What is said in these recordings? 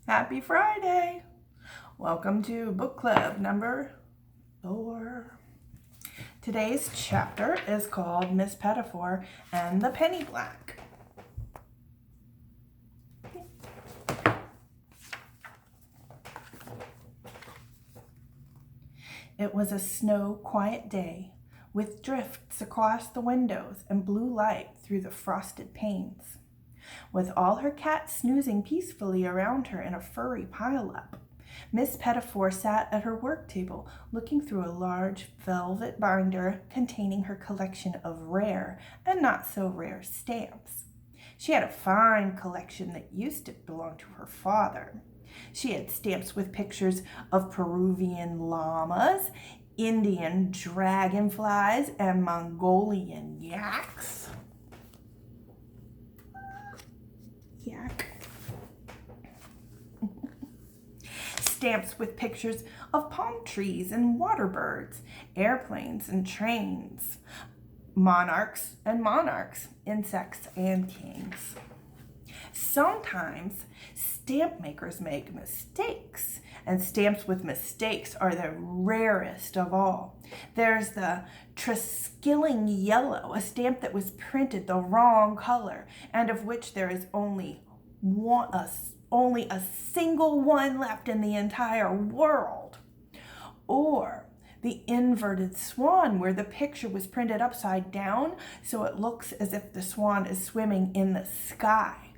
Happy Friday! Welcome to book club number 4. Today's chapter is called Miss Petitfour and the Penny Black. It was a snow-quiet day, with drifts across the windows and blue light through the frosted panes. With all her cats snoozing peacefully around her in a furry pile-up, Miss Petitfour sat at her work table, looking through a large velvet binder containing her collection of rare and not so rare stamps. She had a fine collection that used to belong to her father. She had stamps with pictures of Peruvian llamas, Indian dragonflies, and Mongolian yaks. Stamps with pictures of palm trees and water birds, airplanes and trains, monarchs and monarchs, insects and kings. Sometimes stamp makers make mistakes, and stamps with mistakes are the rarest of all. There's the Triskilling yellow, a stamp that was printed the wrong color, and of which there is only a single one left in the entire world. Or the inverted swan, where the picture was printed upside down so it looks as if the swan is swimming in the sky.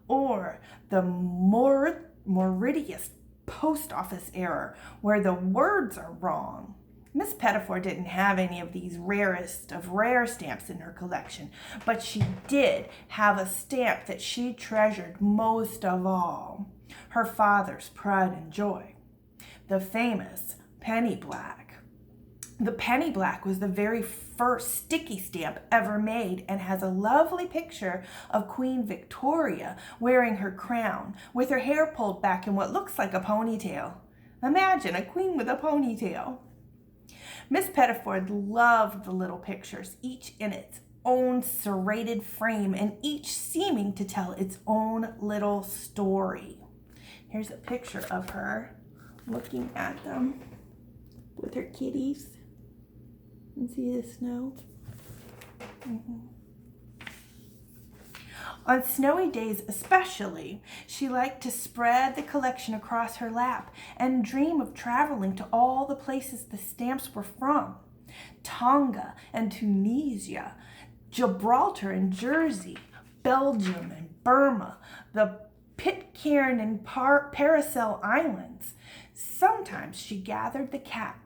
Or the Mauritius post office error, where the words are wrong. Miss Petitfour didn't have any of these rarest of rare stamps in her collection, but she did have a stamp that she treasured most of all, her father's pride and joy, the famous penny black. The penny black was the very first sticky stamp ever made and has a lovely picture of Queen Victoria wearing her crown with her hair pulled back in what looks like a ponytail. Imagine a queen with a ponytail. Miss Petitfour loved the little pictures, each in its own serrated frame and each seeming to tell its own little story. Here's a picture of her looking at them with her kitties. And see the snow? On snowy days especially, she liked to spread the collection across her lap and dream of traveling to all the places the stamps were from. Tonga and Tunisia, Gibraltar and Jersey, Belgium and Burma, the Pitcairn and Paracel Islands. Sometimes she gathered the cats.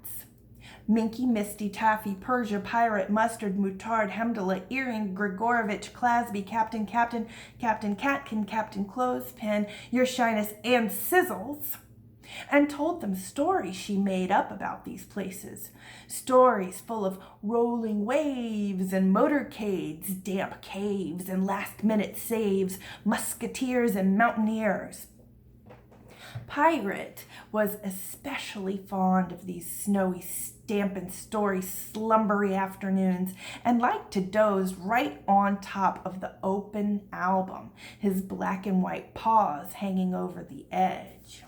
Minky, Misty, Taffy, Persia, Pirate, Mustard, Mutard, Hemdala, Earring, Grigorovich, Clasby, Captain, Catkin, Captain Clothespin, Your Shyness, and Sizzles, and told them stories she made up about these places. Stories full of rolling waves and motorcades, damp caves and last-minute saves, musketeers and mountaineers. Pirate was especially fond of these snowy stamp and story slumbery afternoons and liked to doze right on top of the open album, his black and white paws hanging over the edge.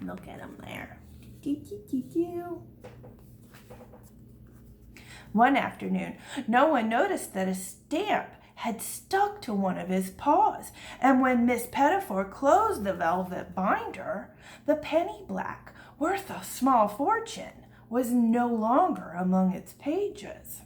Look at him there. One afternoon, no one noticed that a stamp had stuck to one of his paws, and when Miss Petitfour closed the velvet binder, the penny black, worth a small fortune, was no longer among its pages.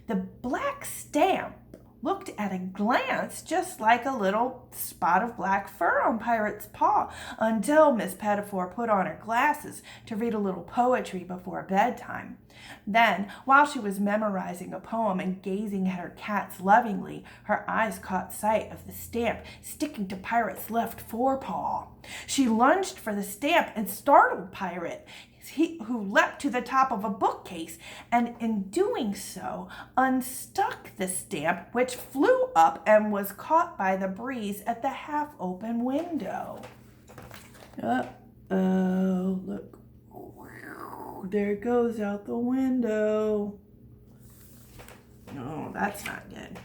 The black stamp looked at a glance just like a little spot of black fur on Pirate's paw until Miss Petitfour put on her glasses to read a little poetry before bedtime. Then, while she was memorizing a poem and gazing at her cats lovingly, her eyes caught sight of the stamp sticking to Pirate's left forepaw. She lunged for the stamp and startled Pirate, who leapt to the top of a bookcase and in doing so unstuck the stamp, which flew up and was caught by the breeze at the half-open window. Uh-oh, look. There it goes out the window. No, that's not good.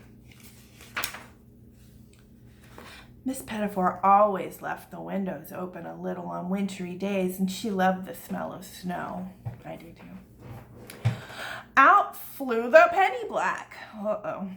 Miss Petitfour always left the windows open a little on wintry days, and she loved the smell of snow. I do too. Out flew the penny black. Uh-oh.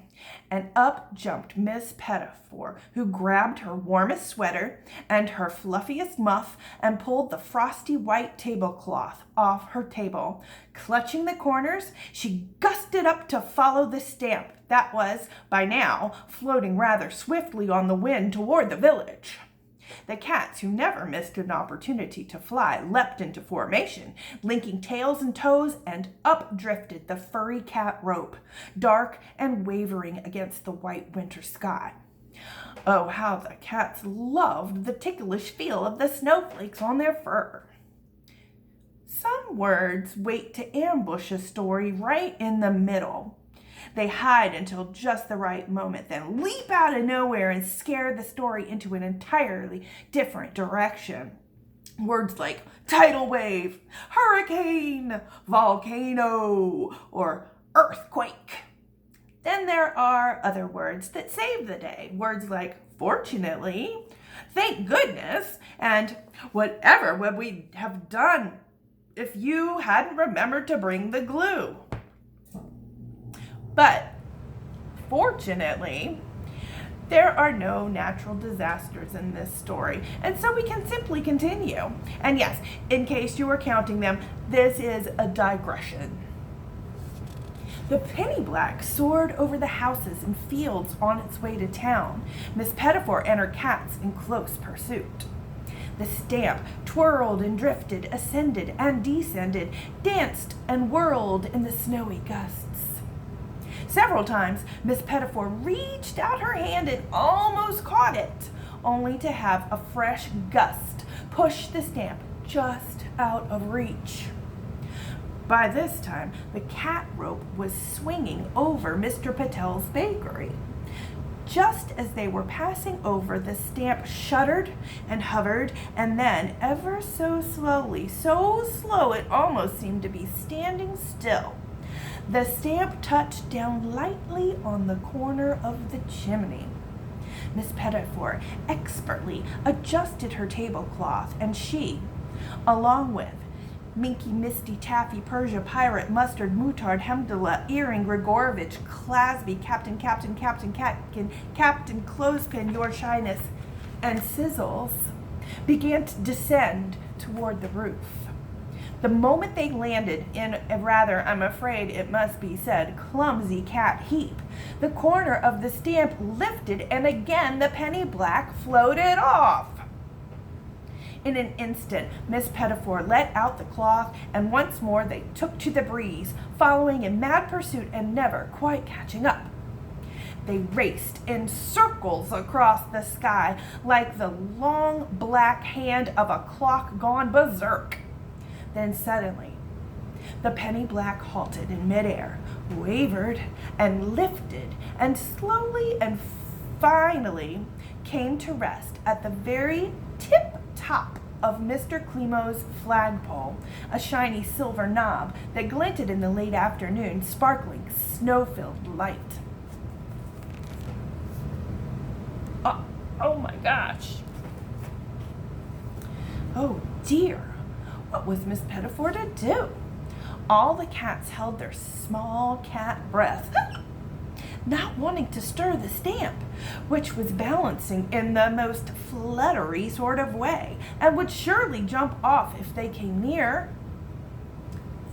And up jumped Miss Petitfour, who grabbed her warmest sweater and her fluffiest muff and pulled the frosty white tablecloth off her table. Clutching the corners, she gusted up to follow the stamp that was, by now, floating rather swiftly on the wind toward the village. The cats, who never missed an opportunity to fly, leapt into formation, linking tails and toes, and up drifted the furry cat rope, dark and wavering against the white winter sky. Oh, how the cats loved the ticklish feel of the snowflakes on their fur. Some words wait to ambush a story right in the middle. They hide until just the right moment, then leap out of nowhere and scare the story into an entirely different direction. Words like tidal wave, hurricane, volcano, or earthquake. Then there are other words that save the day. Words like fortunately, thank goodness, and whatever would we have done if you hadn't remembered to bring the glue. But fortunately, there are no natural disasters in this story, and so we can simply continue. And yes, in case you were counting them, this is a digression. The penny black soared over the houses and fields on its way to town, Miss Petitfour and her cats in close pursuit. The stamp twirled and drifted, ascended and descended, danced and whirled in the snowy gusts. Several times, Miss Petitfour reached out her hand and almost caught it, only to have a fresh gust push the stamp just out of reach. By this time, the cat rope was swinging over Mr. Patel's bakery. Just as they were passing over, the stamp shuddered and hovered, and then, ever so slowly, so slow it almost seemed to be standing still, the stamp touched down lightly on the corner of the chimney. Miss Petitfour expertly adjusted her tablecloth, and she, along with Minky, Misty, Taffy, Persia, Pirate, Mustard, Mutard, Hemdala, Earring, Grigorovich, Clasby, Captain, Catkin, Captain, Clothespin, Your Shyness, and Sizzles, began to descend toward the roof. The moment they landed in a rather, I'm afraid it must be said, clumsy cat heap, the corner of the stamp lifted, and again the penny black floated off. In an instant, Miss Petitfour let out the cloth, and once more they took to the breeze, following in mad pursuit and never quite catching up. They raced in circles across the sky like the long black hand of a clock gone berserk. Then suddenly, the penny black halted in midair, wavered and lifted, and slowly and finally came to rest at the very tip-top of Mr. Climo's flagpole, a shiny silver knob that glinted in the late afternoon, sparkling snow-filled light. Oh my gosh. Oh dear. What was Miss Petitfour to do? All the cats held their small cat breath, not wanting to stir the stamp, which was balancing in the most fluttery sort of way, and would surely jump off if they came near.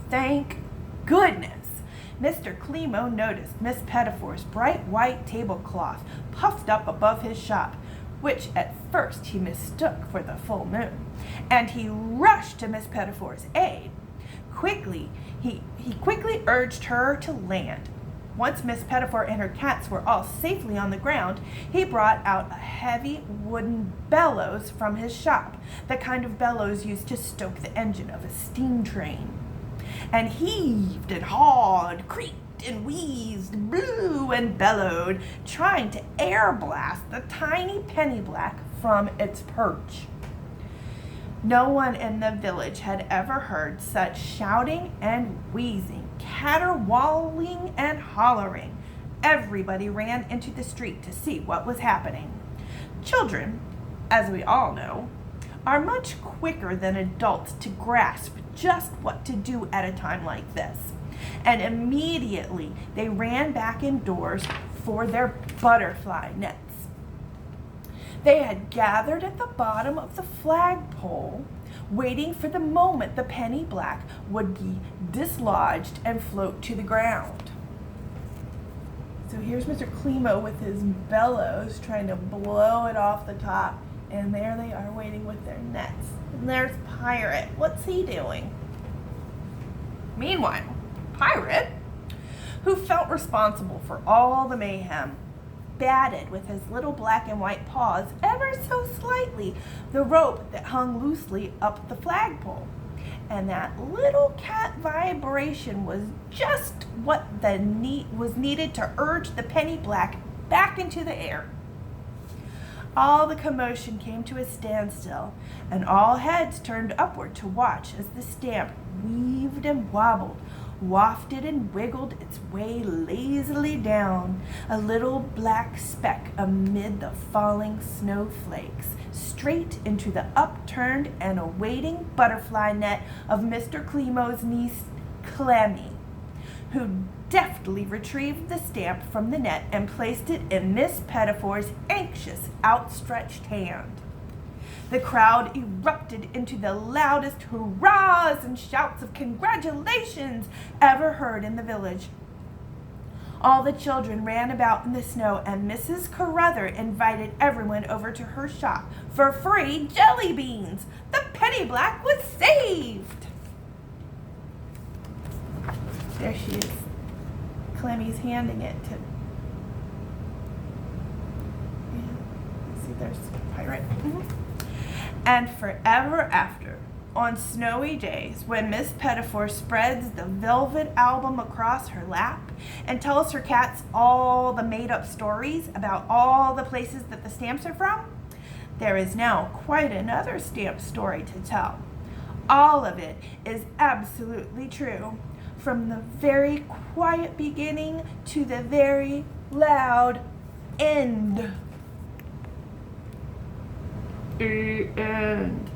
Thank goodness! Mr. Climo noticed Miss Petitfour's bright white tablecloth puffed up above his shop, which at first he mistook for the full moon, and he rushed to Miss Petitfour's aid. He quickly urged her to land. Once Miss Petitfour and her cats were all safely on the ground, he brought out a heavy wooden bellows from his shop, the kind of bellows used to stoke the engine of a steam train, and heaved and hawed, creaked and wheezed, blew and bellowed, trying to air blast the tiny penny black from its perch. No one in the village had ever heard such shouting and wheezing, caterwauling and hollering. Everybody ran into the street to see what was happening. Children, as we all know, are much quicker than adults to grasp just what to do at a time like this. And immediately they ran back indoors for their butterfly nets. They had gathered at the bottom of the flagpole, waiting for the moment the penny black would be dislodged and float to the ground. So here's Mr. Clemo with his bellows trying to blow it off the top. And there they are waiting with their nets. And there's Pirate. What's he doing? Meanwhile, Pirate, who felt responsible for all the mayhem, batted with his little black and white paws ever so slightly the rope that hung loosely up the flagpole. And that little cat vibration was just what was needed to urge the penny black back into the air. All the commotion came to a standstill, and all heads turned upward to watch as the stamp weaved and wobbled, wafted and wiggled its way lazily down, a little black speck amid the falling snowflakes, straight into the upturned and awaiting butterfly net of Mr. Clemo's niece, Clemmy, who deftly retrieved the stamp from the net and placed it in Miss Petitfour's anxious, outstretched hand. The crowd erupted into the loudest hurrahs and shouts of congratulations ever heard in the village. All the children ran about in the snow, and Mrs. Carruthers invited everyone over to her shop for free jelly beans. The penny black was saved. There she is. Clemmy's handing it to. Yeah. See, there's Pirate. And forever after, on snowy days, when Miss Petitfour spreads the velvet album across her lap and tells her cats all the made-up stories about all the places that the stamps are from, there is now quite another stamp story to tell. All of it is absolutely true, from the very quiet beginning to the very loud end. The end.